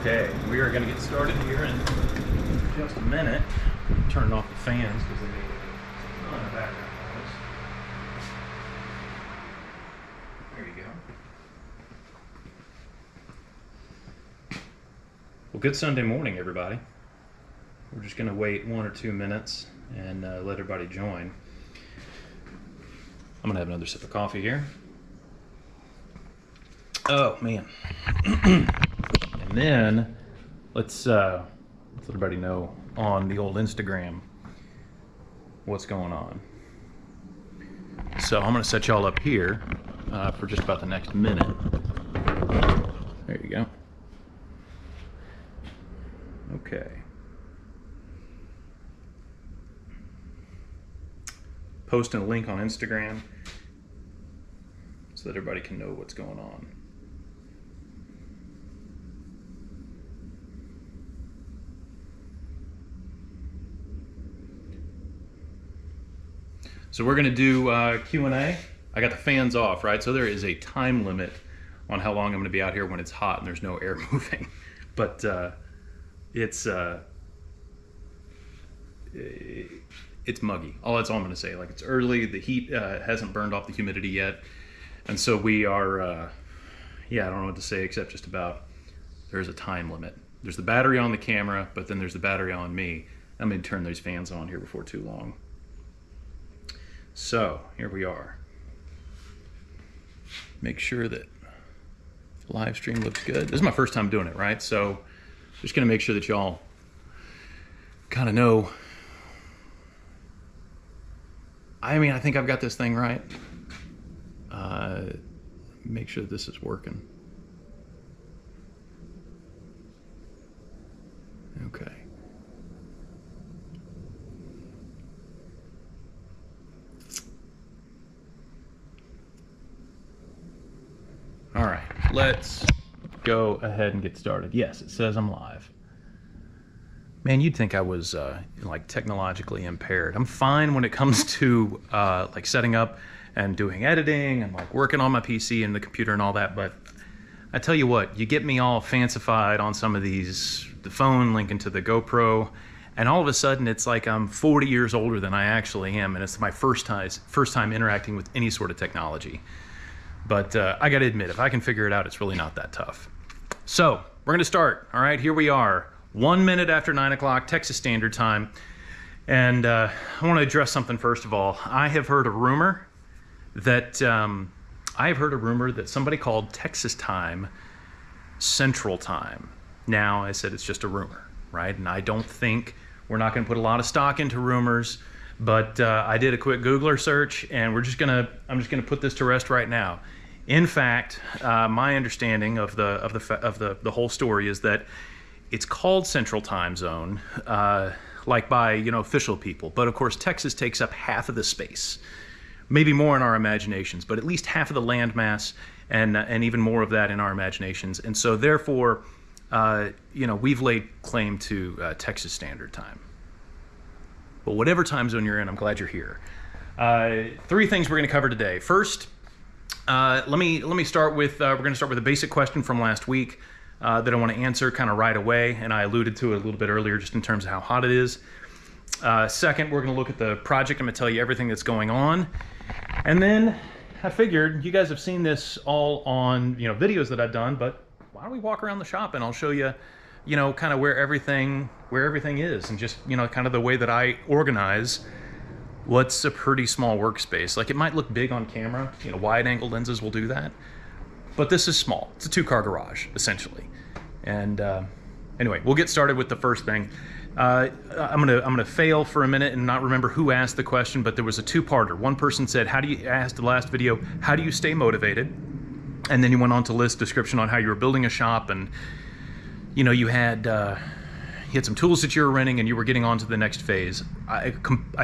Okay, we are going to get started here in just a minute. Turning off the fans because they make a ton of background noise. There you go. Well, good Sunday morning, everybody. We're just going to wait 1 or 2 minutes and let everybody join. I'm going to have another sip of coffee here. Oh, man. And then let's let everybody know on the old Instagram what's going on. So I'm going to set y'all up here for just about the next minute. There you go. Okay. Posting a link on Instagram so that everybody can know what's going on. So we're going to do Q&A. I got the fans off, right? So there is a time limit on how long I'm going to be out here when it's hot and there's no air moving. But it's muggy. That's all I'm going to say. Like, it's early. The heat hasn't burned off the humidity yet. And so we are, yeah, I don't know what to say except just about there's a time limit. There's the battery on the camera, but then there's the battery on me. I'm going to turn those fans on here before too long. So here we are. Make sure that the live stream looks good. This is my first time doing it, right? So just gonna make sure that y'all kind of know. I mean, I think I've got this thing right. Make sure this is working. Okay. All right, let's go ahead and get started. Yes, it says I'm live. Man, you'd think I was like technologically impaired. I'm fine when it comes to like setting up and doing editing and like working on my PC and the computer and all that. But I tell you what, you get me all fancified on some of these, the phone linking to the GoPro, and all of a sudden it's like I'm 40 years older than I actually am, and it's my first time interacting with any sort of technology. But I gotta admit, if I can figure it out, it's really not that tough. So we're gonna start. All right, here we are, 1 minute after 9 o'clock Texas Standard Time. And I wanna address something first of all. I have heard a rumor that somebody called Texas time Central Time. Now, I said it's just a rumor, right? And I don't think, we're not gonna put a lot of stock into rumors, but I did a quick Googler search, and I'm just gonna put this to rest right now. In fact, my understanding of the whole story is that it's called Central Time Zone, like by official people. But of course, Texas takes up half of the space, maybe more in our imaginations, but at least half of the landmass, and even more of that in our imaginations. And so, therefore, we've laid claim to Texas Standard Time. But whatever time zone you're in, I'm glad you're here. 3 things we're going to cover today. First, let me start with we're going to start with a basic question from last week that I want to answer kind of right away, and I alluded to it a little bit earlier just in terms of how hot it is. Second, we're going to look at the project. I'm going to tell you everything that's going on, and then I figured you guys have seen this all on videos that I've done, but why don't we walk around the shop and I'll show you kind of where everything is, and just kind of the way that I organize what's a pretty small workspace. Like, it might look big on camera, wide angle lenses will do that, but this is small. It's a 2-car garage essentially. And anyway, we'll get started with the first thing. I'm gonna fail for a minute and not remember who asked the question, but there was a 2-parter. One person said, asked the last video, how do you stay motivated? And then you went on to list description on how you were building a shop, and you had some tools that you were renting, and you were getting on to the next phase. I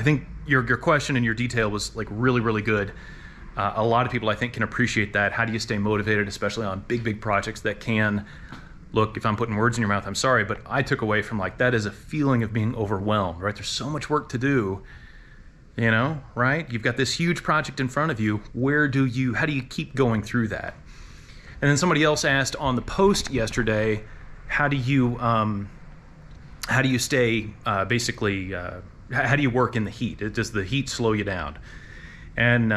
think your question and your detail was like really, really good. A lot of people, I think, can appreciate that. How do you stay motivated, especially on big projects that can, look, if I'm putting words in your mouth, I'm sorry, but I took away from like, that is a feeling of being overwhelmed, right? There's so much work to do, right? You've got this huge project in front of you. How do you keep going through that? And then somebody else asked on the post yesterday, how do you stay basically? How do you work in the heat? Does the heat slow you down? And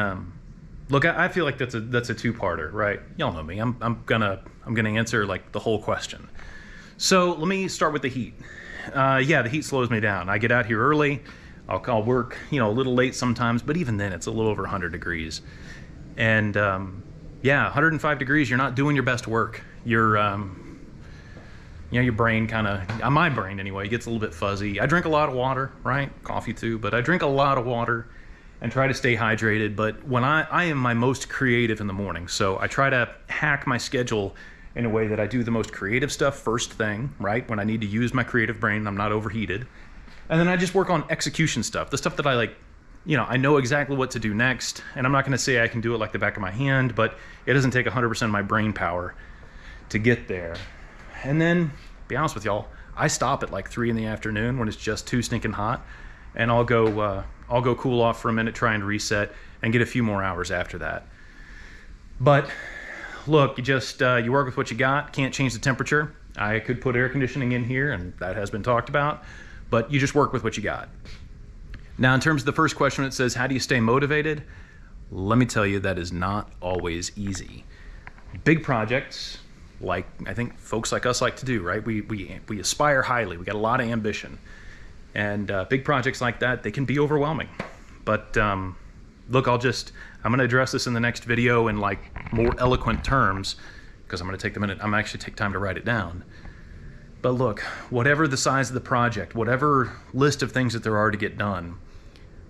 look, I feel like that's a two-parter, right? Y'all know me. I'm gonna answer like the whole question. So let me start with the heat. Yeah, the heat slows me down. I get out here early. I'll work, a little late sometimes, but even then it's a little over 100 degrees. And yeah, 105 degrees, you're not doing your best work. Your brain kind of, my brain anyway, gets a little bit fuzzy. I drink a lot of water, right? Coffee too, but I drink a lot of water and try to stay hydrated. But when I am my most creative in the morning, so I try to hack my schedule in a way that I do the most creative stuff first thing, right? When I need to use my creative brain, I'm not overheated. And then I just work on execution stuff, the stuff that I like, I know exactly what to do next. And I'm not gonna say I can do it like the back of my hand, but it doesn't take 100% of my brain power to get there. And then, be honest with y'all, I stop at like 3 in the afternoon when it's just too stinking hot, and I'll go cool off for a minute, try and reset, and get a few more hours after that. But look, you work with what you got. Can't change the temperature. I could put air conditioning in here, and that has been talked about, but you just work with what you got. Now, in terms of the first question, it says, how do you stay motivated? Let me tell you, that is not always easy. Big projects, like I think folks like us like to do, right? We aspire highly. We got a lot of ambition. And big projects like that, they can be overwhelming. But look, I'm going to address this in the next video in like more eloquent terms, because I'm going to take the minute. I'm actually take time to write it down. But look, whatever the size of the project, whatever list of things that there are to get done,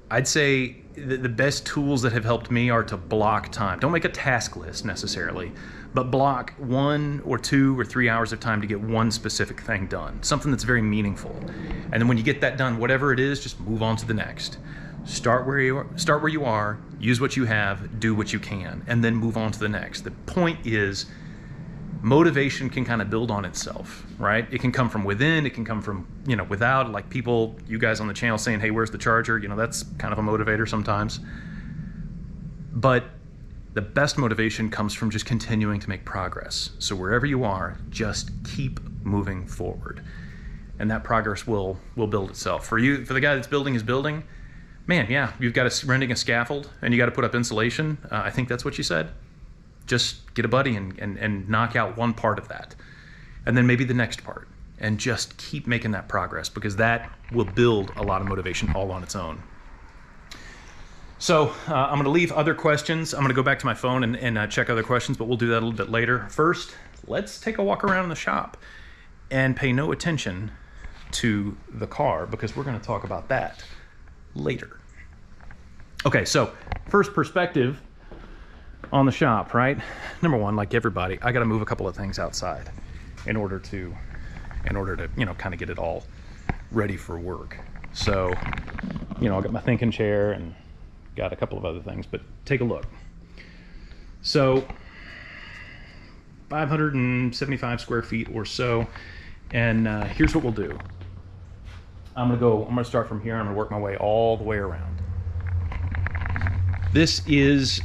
I'd say the best tools that have helped me are to block time. Don't make a task list necessarily, but block 1 or 2 or 3 hours of time to get one specific thing done, something that's very meaningful. And then when you get that done, whatever it is, just move on to the next. Start where you are, use what you have, do what you can, and then move on to the next. The point is, motivation can kind of build on itself, right? It can come from within, it can come from, without, like people, you guys on the channel saying, hey, where's the charger? That's kind of a motivator sometimes. But the best motivation comes from just continuing to make progress. So wherever you are, just keep moving forward. And that progress will build itself. For the guy that's building his building, man, yeah, you've got renting a scaffold and you got to put up insulation. I think that's what you said. Just get a buddy and knock out one part of that. And then maybe the next part. And just keep making that progress, because that will build a lot of motivation all on its own. So I'm going to leave other questions. I'm going to go back to my phone and check other questions, but we'll do that a little bit later. First, let's take a walk around the shop and pay no attention to the car, because we're going to talk about that later. Okay, so first perspective on the shop, right? Number one, like everybody, I got to move a couple of things outside in order to kind of get it all ready for work. So, I got my thinking chair and got a couple of other things, but take a look. So 575 square feet or so. And here's what we'll do. I'm gonna start from here. I'm gonna work my way all the way around. This is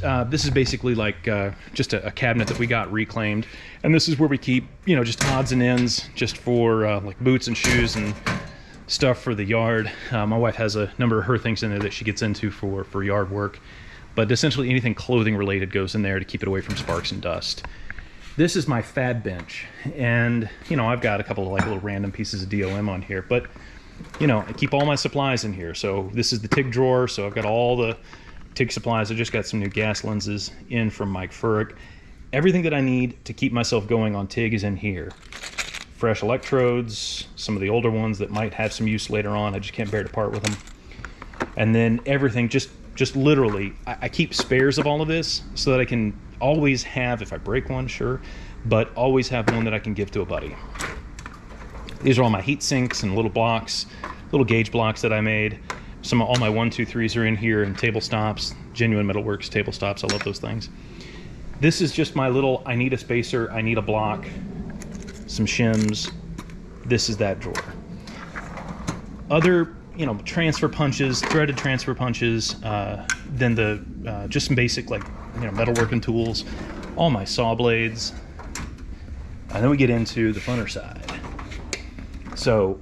basically like just a cabinet that we got reclaimed, and this is where we keep just odds and ends, just for like boots and shoes and stuff for the yard. My wife has a number of her things in there that she gets into for yard work, but essentially anything clothing related goes in there to keep it away from sparks and dust. This is my fab bench, and I've got a couple of like little random pieces of DOM on here, but I keep all my supplies in here. So this is the TIG drawer, so I've got all the TIG supplies. I just got some new gas lenses in from Mike Furrick. Everything that I need to keep myself going on TIG is in here. Fresh electrodes, some of the older ones that might have some use later on. I just can't bear to part with them. And then everything, just literally, I keep spares of all of this so that I can always have, if I break one, sure, but always have one that I can give to a buddy. These are all my heat sinks and little blocks, little gauge blocks that I made. All my 1, 2, 3s are in here, and table stops, Genuine Metalworks table stops. I love those things. This is just my little, I need a spacer, I need a block, some shims. This is that drawer. Other, transfer punches, threaded transfer punches, then just some basic like, metalworking tools, all my saw blades. And then we get into the funner side. So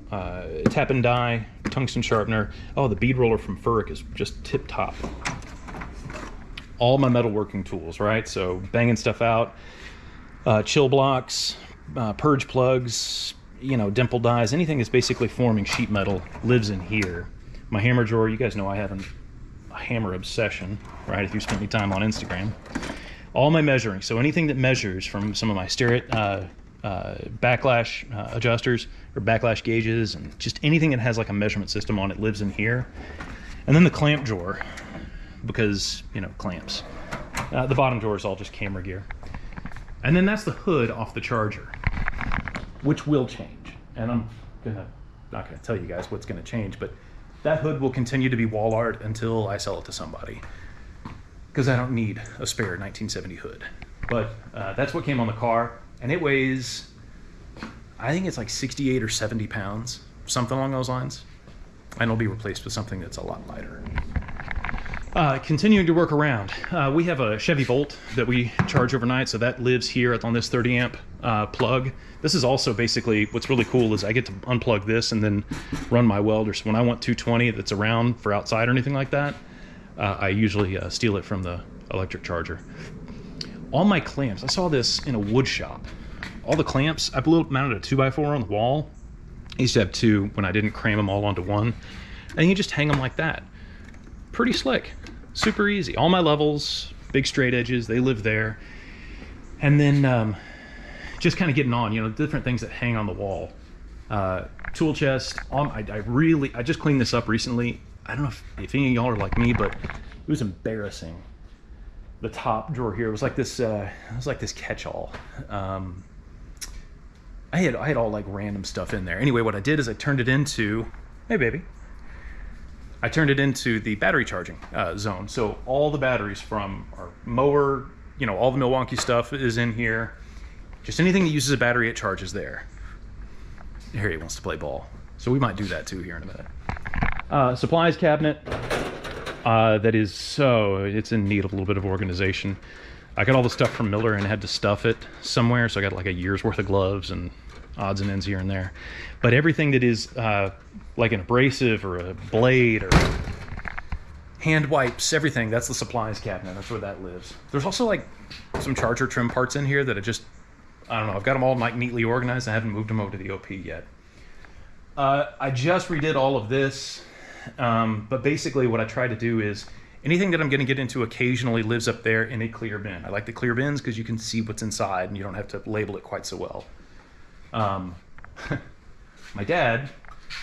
tap and die, tungsten sharpener. Oh, the bead roller from Furic is just tip top. All my metalworking tools, right? So banging stuff out, chill blocks, purge plugs, you know, dimple dies, anything that's basically forming sheet metal lives in here. My hammer drawer, you guys know I have a hammer obsession, right? If you spent any time on Instagram. All my measuring, so anything that measures from some of my backlash adjusters or backlash gauges, and just anything that has like a measurement system on it lives in here. And then the clamp drawer, because, you know, clamps. The bottom drawer is all just camera gear. And then that's the hood off the Charger, which will change. And I'm not gonna tell you guys what's gonna change, but that hood will continue to be wall art until I sell it to somebody, because I don't need a spare 1970 hood. But that's what came on the car, and it weighs, I think it's like 68 or 70 pounds, something along those lines. And it'll be replaced with something that's a lot lighter. Continuing to work around, we have a Chevy Volt that we charge overnight, so that lives here on this 30 amp plug. This is also basically, what's really cool is I get to unplug this and then run my welder. So when I want 220 that's around for outside or anything like that, I usually steal it from the electric charger. All my clamps, I saw this in a wood shop. All the clamps, I mounted a 2x4 on the wall. I used to have two when I didn't cram them all onto one. And you just hang them like that. Pretty slick, super easy. All my levels, big straight edges, they live there. And then just kind of getting on, you know, different things that hang on the wall. Tool chest, I just cleaned this up recently. I don't know if any of y'all are like me, but it was embarrassing. The top drawer here was like this, catch-all. I had all like random stuff in there. Anyway, what I did is I turned it into, hey baby. I turned it into the battery charging zone. So all the batteries from our mower, you know, all the Milwaukee stuff is in here. Just anything that uses a battery, it charges there. Harry wants to play ball, so we might do that too here in a minute. Supplies cabinet. That is it's in need of a little bit of organization. I got all the stuff from Miller and had to stuff it somewhere, so I got like a year's worth of gloves and odds and ends here and there. But everything that is like an abrasive or a blade or hand wipes, everything, that's the supplies cabinet. That's where that lives. There's also like some Charger trim parts in here that I don't know, I've got them all like neatly organized. I haven't moved them over to the OP yet. I just redid all of this, but basically what I try to do is anything that I'm going to get into occasionally lives up there in a clear bin. I like the clear bins because you can see what's inside and you don't have to label it quite so well. My dad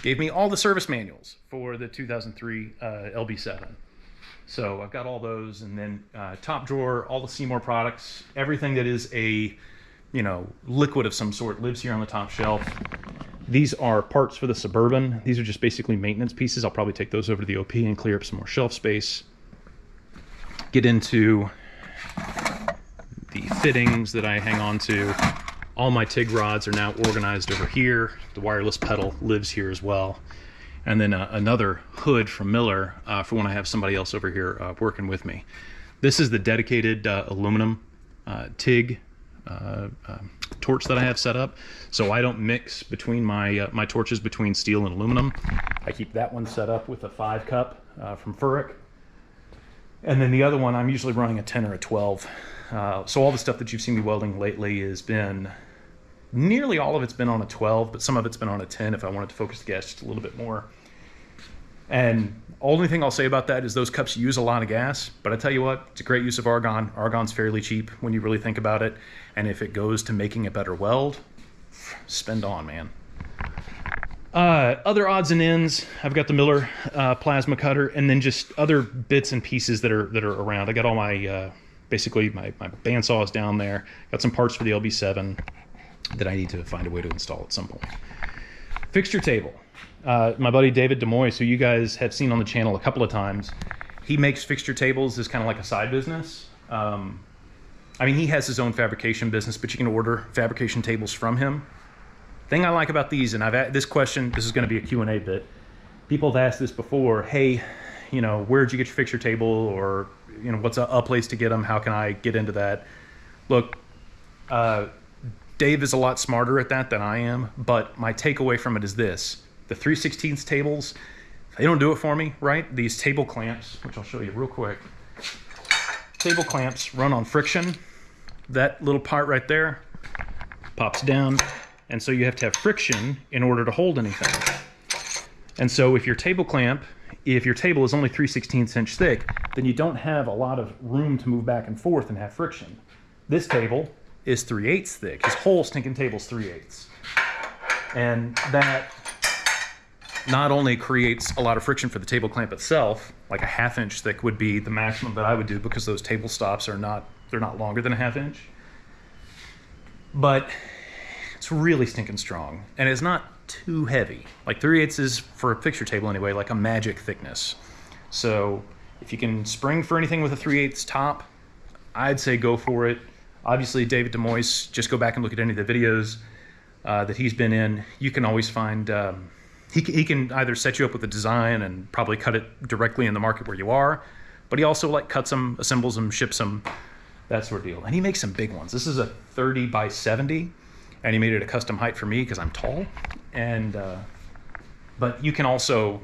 gave me all the service manuals for the 2003 LB7. So I've got all those, and then top drawer, all the Seymour products, everything that is a, you know, liquid of some sort lives here on the top shelf. These are parts for the Suburban. These are just basically maintenance pieces. I'll probably take those over to the OP and clear up some more shelf space. Get into the fittings that I hang on to. All my TIG rods are now organized over here. The wireless pedal lives here as well. And then another hood from Miller for when I have somebody else over here working with me. This is the dedicated aluminum TIG torch that I have set up, so I don't mix between my torches between steel and aluminum. I keep that one set up with a 5 cup from Furic, and then the other one I'm usually running a 10 or a 12. So all the stuff that you've seen me welding lately has been, nearly all of it's been on a 12, but some of it's been on a 10 if I wanted to focus the gas just a little bit more. And only thing I'll say about that is those cups use a lot of gas, but I tell you what, it's a great use of argon. Argon's fairly cheap when you really think about it, and if it goes to making a better weld, spend on, man. Other odds and ends, I've got the Miller plasma cutter, and then just other bits and pieces that are around. I got all my basically my bandsaw is down there. Got some parts for the LB7 that I need to find a way to install at some point. Fixture table. My buddy David DeMoyes, who you guys have seen on the channel a couple of times, he makes fixture tables as kind of like a side business. I mean, he has his own fabrication business, but you can order fabrication tables from him. Thing I like about these, and I've this question, this is going to be a Q&A bit. People have asked this before, hey, you know, where'd you get your fixture table, or, you know, what's a place to get them? How can I get into that? Look, Dave Dave is a lot smarter at that than I am, but my takeaway from it is this. The 3/16 tables, they don't do it for me, right? These table clamps, which I'll show you real quick. Table clamps run on friction. That little part right there pops down, and so you have to have friction in order to hold anything. And so if your table is only 3/16 inch thick, then you don't have a lot of room to move back and forth and have friction. This table is 3/8 thick. His whole stinking table's 3/8. And that not only creates a lot of friction for the table clamp itself, like a 1/2 inch thick would be the maximum that I would do because those table stops are they're not longer than a 1/2 inch. But it's really stinking strong, and it's not too heavy. Like 3/8 is, for a picture table anyway, like a magic thickness. So if you can spring for anything with a 3/8 top, I'd say go for it. Obviously, David DeMoise, just go back and look at any of the videos that he's been in. You can always find, he can either set you up with a design and probably cut it directly in the market where you are, but he also like cuts them, assembles them, ships them, that sort of deal. And he makes some big ones. This is a 30 by 70, and he made it a custom height for me because I'm tall. And but you can also,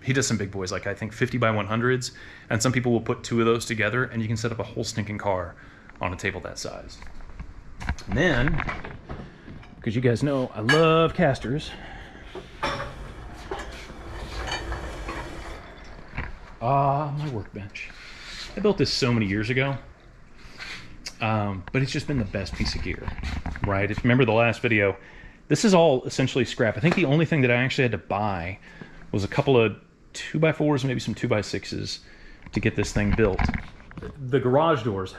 he does some big boys, like I think 50 by 100s, and some people will put 2 of those together, and you can set up a whole stinking car on a table that size. And then, because you guys know I love casters, my workbench. I built this so many years ago, but it's just been the best piece of gear, right? If you remember the last video, this is all essentially scrap. I think the only thing that I actually had to buy was a couple of 2x4s, maybe some 2x6s to get this thing built. The garage doors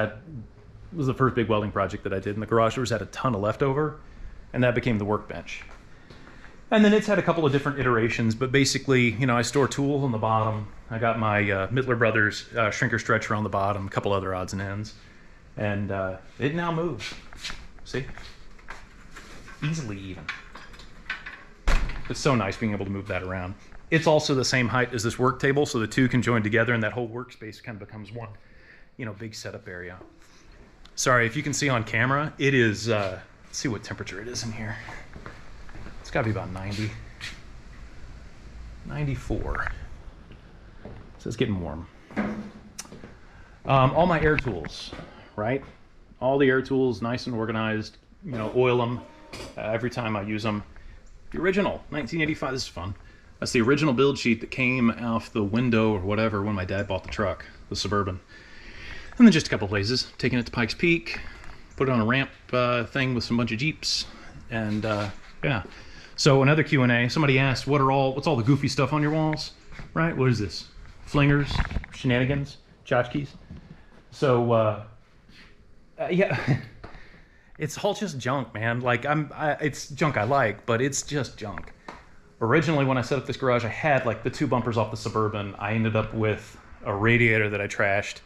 was the first big welding project that I did, and the garage doors had a ton of leftover, and that became the workbench. And then it's had a couple of different iterations, but basically, you know, I store tools on the bottom. I got my Mittler Brothers shrinker stretcher on the bottom, a couple other odds and ends, and it now moves. See? Easily even. It's so nice being able to move that around. It's also the same height as this work table, so the two can join together, and that whole workspace kind of becomes one, you know, big setup area. Sorry, if you can see on camera, it is, let's see what temperature it is in here. It's gotta be about 90. 94. So it's getting warm. All my air tools, right? All the air tools, nice and organized, you know, oil them every time I use them. The original, 1985, this is fun. That's the original build sheet that came off the window or whatever when my dad bought the truck, the Suburban. And then just a couple places, taking it to Pikes Peak, put it on a ramp thing with some bunch of Jeeps, and yeah. So another Q&A, somebody asked, what's all the goofy stuff on your walls, right? What is this? Flingers, shenanigans, tchotchkes? So, yeah, it's all just junk, man. Like, it's junk I like, but it's just junk. Originally, when I set up this garage, I had like the 2 bumpers off the Suburban. I ended up with a radiator that I trashed.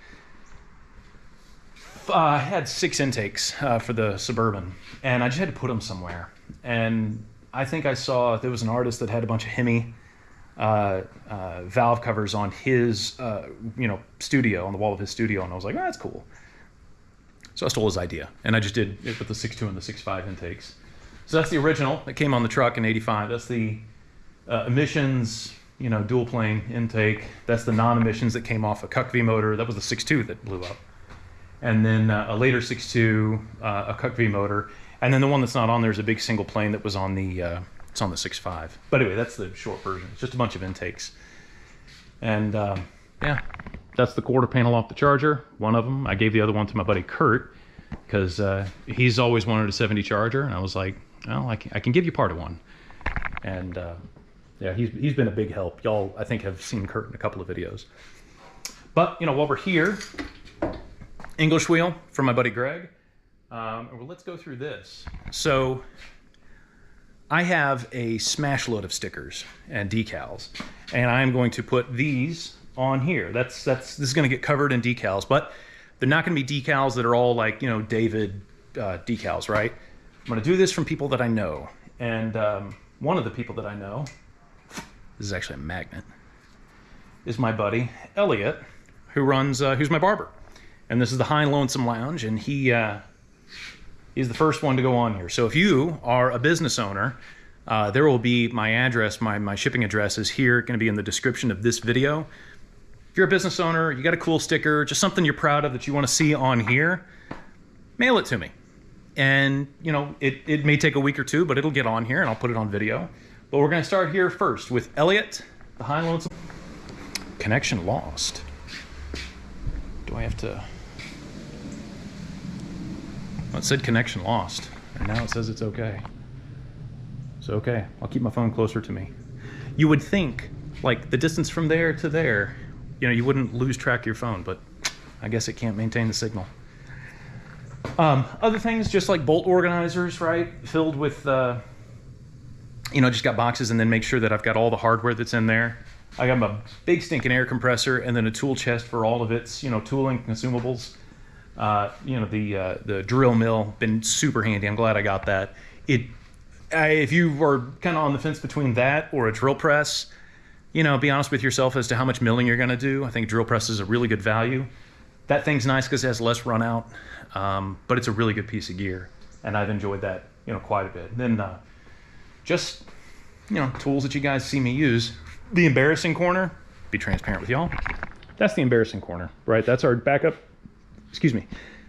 I had 6 intakes for the Suburban, and I just had to put them somewhere. And I think I saw there was an artist that had a bunch of Hemi valve covers on his, you know, studio, on the wall of his studio, and I was like, oh, that's cool. So I stole his idea, and I just did it with the 6.2 and the 6.5 intakes. So that's the original that came on the truck in '85. That's the emissions, you know, dual plane intake. That's the non-emissions that came off a Cuck V motor. That was the 6.2 that blew up. And then a later 6.2, a Cuck V motor. And then the one that's not on there is a big single plane that was on the, it's on the 6.5. But anyway, that's the short version. It's just a bunch of intakes. And yeah, that's the quarter panel off the Charger, one of them. I gave the other one to my buddy Kurt because he's always wanted a 70 Charger. And I was like, well, I can give you part of one. And yeah, he's been a big help. Y'all, I think, have seen Kurt in a couple of videos. But, you know, while we're here, English wheel from my buddy Greg. Well, let's go through this. So I have a smash load of stickers and decals, and I'm going to put these on here. This is going to get covered in decals, but they're not going to be decals that are all like, you know, David decals, right? I'm going to do this from people that I know, and one of the people that I know, this is actually a magnet, is my buddy Elliot, who runs, who's my barber. And this is the High Lonesome Lounge, and he, yeah, He's the first one to go on here. So if you are a business owner, there will be my address, my shipping address is here, going to be in the description of this video. If you're a business owner, you got a cool sticker, just something you're proud of that you want to see on here, mail it to me. And, you know, it may take a week or two, but it'll get on here and I'll put it on video. But we're going to start here first with Elliot, the high lonesome. Connection lost. Do I have to? Well, it said connection lost, and now it says it's okay. So okay, I'll keep my phone closer to me. You would think, like, the distance from there to there, you know, you wouldn't lose track of your phone, but I guess it can't maintain the signal. Other things, just like bolt organizers, right? Filled with, you know, just got boxes, and then make sure that I've got all the hardware that's in there. I got my big stinking air compressor, and then a tool chest for all of its, you know, tooling consumables. You know, the drill mill, been super handy. I'm glad I got that. If you were kind of on the fence between that or a drill press, you know, be honest with yourself as to how much milling you're going to do. I think drill press is a really good value. That thing's nice because it has less run out, but it's a really good piece of gear, and I've enjoyed that, you know, quite a bit. Then just, you know, tools that you guys see me use. The embarrassing corner, be transparent with y'all. That's the embarrassing corner, right? That's our backup, excuse me.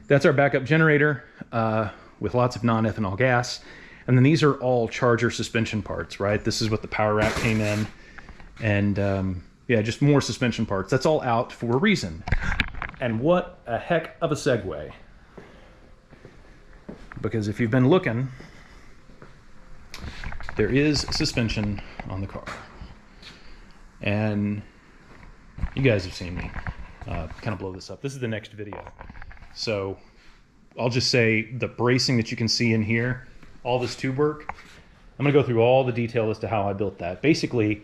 That's our backup generator with lots of non-ethanol gas. And then these are all charger suspension parts, right? This is what the power rack came in. And yeah, just more suspension parts. That's all out for a reason. And what a heck of a segue. Because if you've been looking, there is suspension on the car. And you guys have seen me kind of blow this up. This is the next video. So I'll just say the bracing that you can see in here, all this tube work, I'm gonna go through all the detail as to how I built that. Basically,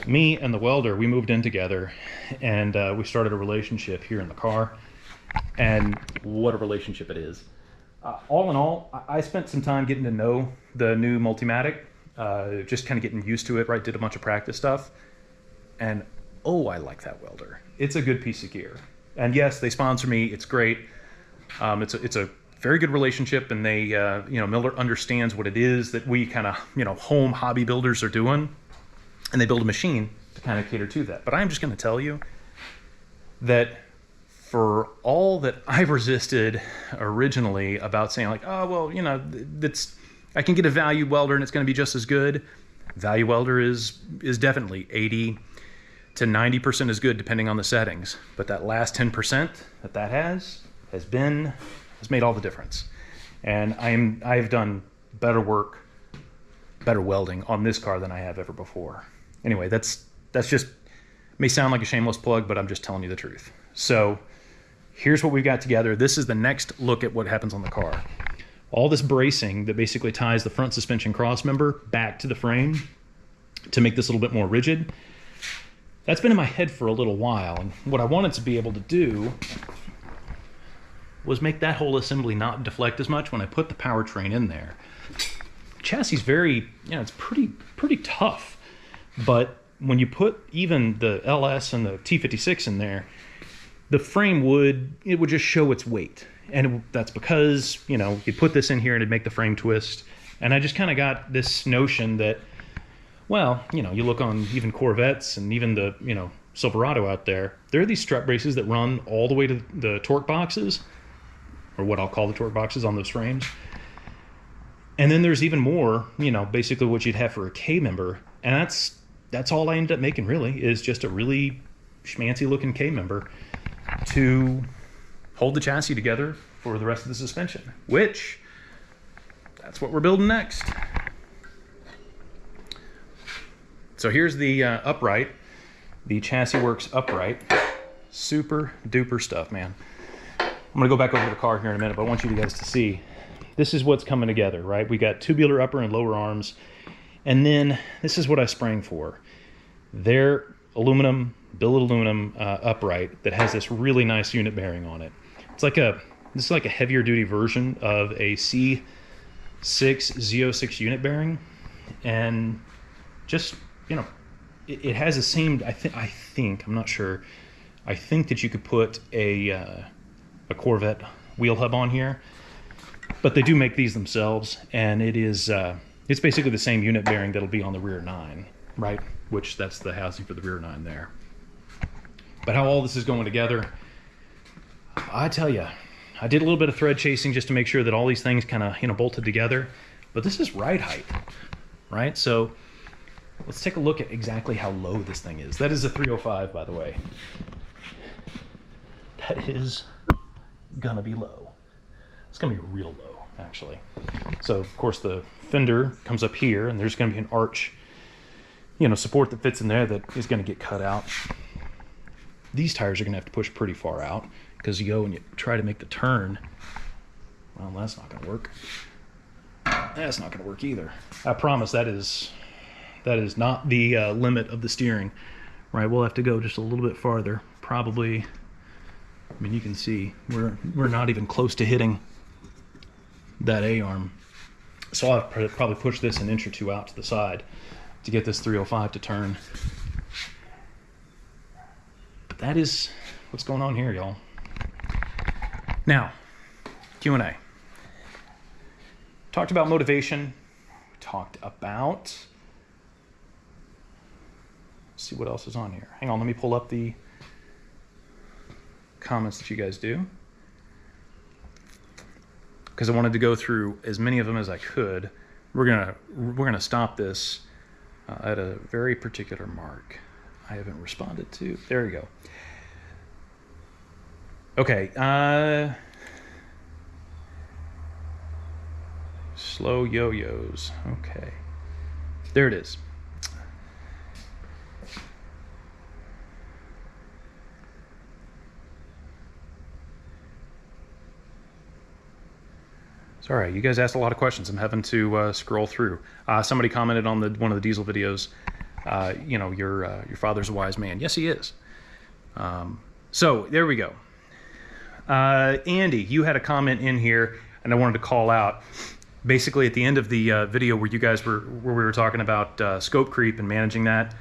me and the welder, we moved in together, and we started a relationship here in the car. And what a relationship it is. All in all, I spent some time getting to know the new Multimatic, just kind of getting used to it, right? Did a bunch of practice stuff. And oh, I like that welder. It's a good piece of gear. And yes, they sponsor me. It's great. It's a very good relationship, and they, you know, Miller understands what it is that we kind of, you know, home hobby builders are doing, and they build a machine to kind of cater to that. But I'm just going to tell you that for all that I resisted originally about saying like, oh, well, you know, I can get a value welder and it's going to be just as good. Value welder is definitely 80 to 90% as good depending on the settings. But that last 10% that has made all the difference. And I've done better work, better welding on this car than I have ever before. Anyway, that's just, may sound like a shameless plug, but I'm just telling you the truth. So here's what we've got together. This is the next look at what happens on the car. All this bracing that basically ties the front suspension cross member back to the frame to make this a little bit more rigid. That's been in my head for a little while, and what I wanted to be able to do was make that whole assembly not deflect as much when I put the powertrain in there. Chassis is very, you know, it's pretty tough, but when you put even the LS and the T56 in there, the frame would just show its weight. And that's because, you know, you put this in here and it'd make the frame twist. And I just kind of got this notion that, well, you know, you look on even Corvettes and even the, you know, Silverado out there are these strut braces that run all the way to the torque boxes, or what I'll call the torque boxes on those frames. And then there's even more, you know, basically what you'd have for a K member. And that's all I ended up making, really, is just a really schmancy looking K member to hold the chassis together for the rest of the suspension, which that's what we're building next. So here's the upright, the Chassis Works upright. Super duper stuff, man. I'm gonna go back over the car here in a minute, but I want you guys to see, this is what's coming together, right? We got tubular upper and lower arms, and then this is what I sprang for. Their aluminum, billet aluminum upright that has this really nice unit bearing on it. This is like a heavier duty version of a C6 Z06 unit bearing, and just, you know, it has the same, I think, I'm not sure, I think that you could put a Corvette wheel hub on here. But they do make these themselves, and it is it's basically the same unit bearing that'll be on the rear 9, right? Which that's the housing for the rear 9 there. But how all this is going together, I tell you, I did a little bit of thread chasing just to make sure that all these things kind of, you know, bolted together. But this is ride height, right? So let's take a look at exactly how low this thing is. That is a 305, by the way. That is gonna be low. It's gonna be real low, actually. So of course the fender comes up here, and there's gonna be an arch, you know, support that fits in there that is gonna get cut out. These tires are gonna have to push pretty far out, because you go and you try to make the turn. Well, that's not gonna work. That's not gonna work either. I promise that is not the limit of the steering, right? We'll have to go just a little bit farther, probably. I mean, you can see we're not even close to hitting that A-arm. So I'll probably push this an inch or two out to the side to get this 305 to turn. But that is what's going on here, y'all. Now, Q&A. Talked about motivation. We talked about... Let's see what else is on here. Hang on, let me pull up the comments that you guys do, because I wanted to go through as many of them as I could. We're gonna stop this at a very particular mark. I haven't responded to. There we go. Okay. Slow yo-yos. Okay. There it is. Sorry, you guys asked a lot of questions. I'm having to scroll through. Somebody commented on one of the diesel videos. You know, your father's a wise man. Yes, he is. So there we go. Andy, you had a comment in here, and I wanted to call out. Basically, at the end of the video where we were talking about scope creep and managing that.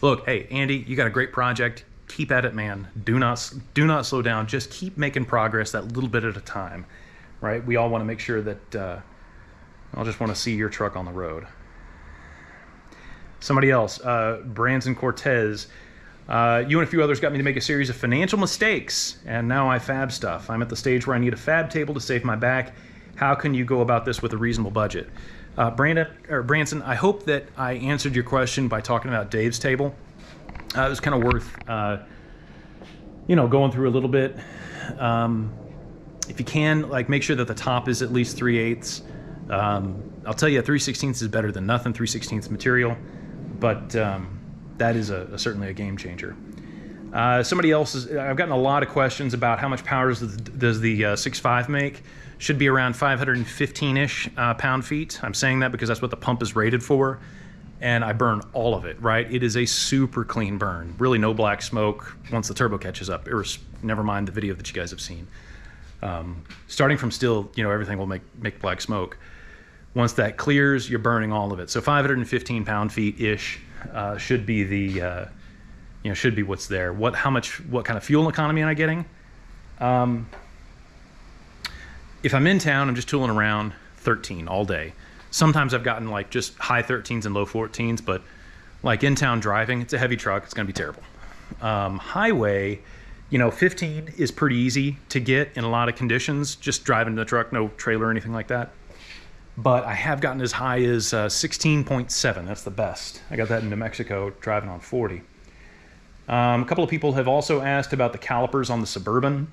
Look, hey, Andy, you got a great project. Keep at it, man. Do not slow down. Just keep making progress that little bit at a time. Right? We all want to make sure that I'll just want to see your truck on the road. Somebody else, Branson Cortez, you and a few others got me to make a series of financial mistakes, and now I fab stuff. I'm at the stage where I need a fab table to save my back. How can you go about this with a reasonable budget? Branson, I hope that I answered your question by talking about Dave's table. It was kind of worth, you know, going through a little bit. If you can, like, make sure that the top is at least 3/8. I'll tell you, 3/16 is better than nothing, 3/16 material, but that is certainly a game changer. Somebody else I've gotten a lot of questions about how much power does the 6.5 make. Should be around 515-ish pound-feet. I'm saying that because that's what the pump is rated for, and I burn all of it, right? It is a super clean burn. Really no black smoke once the turbo catches up, never mind the video that you guys have seen. Starting from still, you know, everything will make black smoke. Once that clears, you're burning all of it. So 515 pound-feet-ish should be the, you know, should be what's there. What kind of fuel economy am I getting? If I'm in town, I'm just tooling around 13 all day. Sometimes I've gotten like just high 13s and low 14s, but like in town driving, it's a heavy truck, it's gonna be terrible. Highway, you know, 15 is pretty easy to get in a lot of conditions, just driving the truck, no trailer or anything like that. But I have gotten as high as 16.7, that's the best. I got that in New Mexico driving on 40. A couple of people have also asked about the calipers on the Suburban.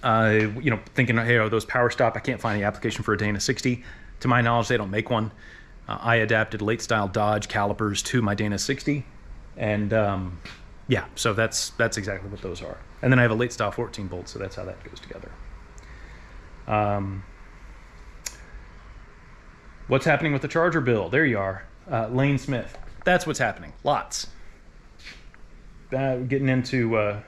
You know, thinking, hey, are those power stop? I can't find any application for a Dana 60. To my knowledge, they don't make one. I adapted late style Dodge calipers to my Dana 60. And yeah, so that's exactly what those are. And then I have a late style 14 bolt, so that's how that goes together. What's happening with the charger bill? There you are. Lane Smith. That's what's happening. Lots. Getting into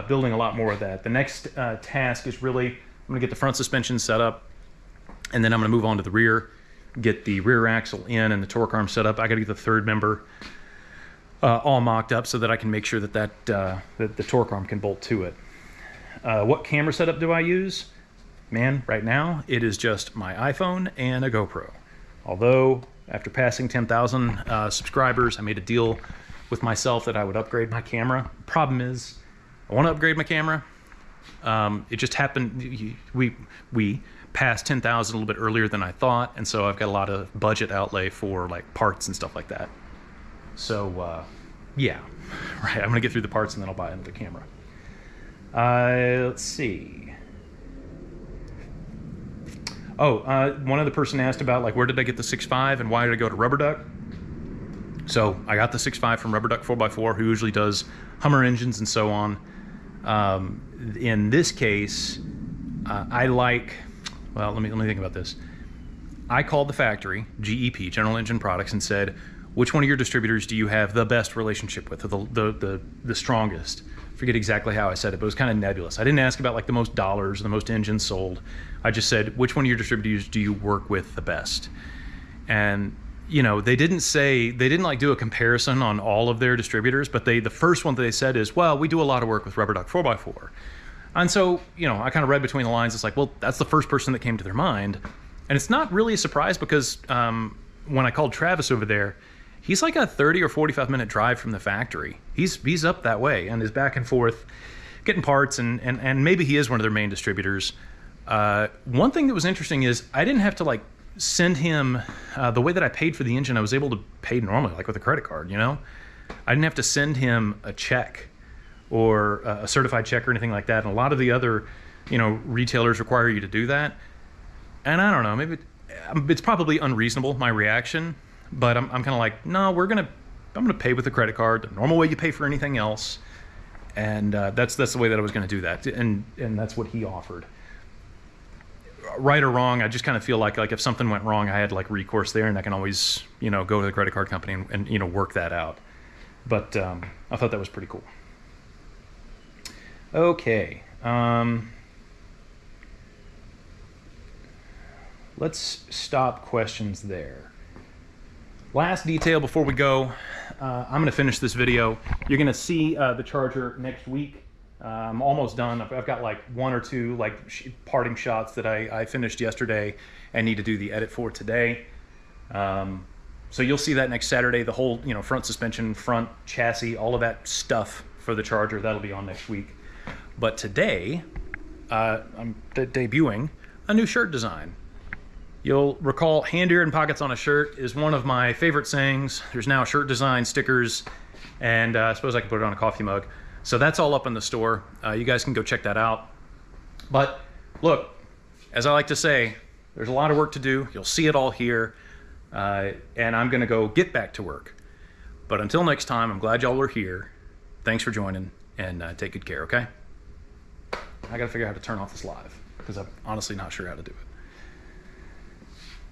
building a lot more of that. The next task is really, I'm going to get the front suspension set up, and then I'm going to move on to the rear, get the rear axle in and the torque arm set up. I got to get the third member all mocked up so that I can make sure that that the torque arm can bolt to it. What camera setup do I use? man, right now it is just my iPhone and a GoPro. Although after passing 10,000 subscribers, I made a deal with myself that I would upgrade my camera. Problem is, I want to upgrade my camera. It just happened, we passed 10,000 a little bit earlier than I thought, and so I've got a lot of budget outlay for like parts and stuff like that. So yeah, right, I'm gonna get through the parts and then I'll buy another camera. Let's see. Oh, one other person asked about like where did I get the 6.5 and why did I go to Rubber Duck? So I got the 6.5 from Rubber Duck 4x4, who usually does Hummer engines and so on. In this case, I like, well, let me think about this. I called the factory, GEP, General Engine Products, and said, which one of your distributors do you have the best relationship with, the strongest? I forget exactly how I said it, but it was kind of nebulous. I didn't ask about like the most dollars, the most engines sold. I just said, which one of your distributors do you work with the best? And you know, they didn't like do a comparison on all of their distributors, but the first one that they said is, well, we do a lot of work with Rubber Duck 4x4. And so, you know, I kind of read between the lines. It's like, well, that's the first person that came to their mind. And it's not really a surprise because when I called Travis over there, he's like a 30 or 45 minute drive from the factory. He's up that way and is back and forth getting parts, and maybe he is one of their main distributors. One thing that was interesting is I didn't have to like send him, the way that I paid for the engine, I was able to pay normally, like with a credit card, you know? I didn't have to send him a check or a certified check or anything like that. And a lot of the other, you know, retailers require you to do that. And I don't know, maybe it's probably unreasonable, my reaction, but I'm kind of like, no, I'm gonna pay with a credit card, the normal way you pay for anything else. And that's the way that I was gonna do that. And that's what he offered. Right or wrong, I just kind of feel like if something went wrong, I had like recourse there, and I can always, you know, go to the credit card company and you know, work that out. But I thought that was pretty cool. Okay, let's stop questions there. Last detail before we go, I'm going to finish this video. You're going to see the charger next week. I'm almost done. I've got like one or two like parting shots that I finished yesterday and need to do the edit for today. So you'll see that next Saturday. The whole, you know, front suspension, front chassis, all of that stuff for the charger, that'll be on next week. But today, I'm debuting a new shirt design. You'll recall handier and pockets on a shirt is one of my favorite sayings. There's now shirt design, stickers, and I suppose I can put it on a coffee mug. So that's all up in the store. You guys can go check that out. But look, as I like to say, there's a lot of work to do. You'll see it all here. And I'm gonna go get back to work. But until next time, I'm glad y'all were here. Thanks for joining, and take good care, okay? I gotta figure out how to turn off this live, because I'm honestly not sure how to do it.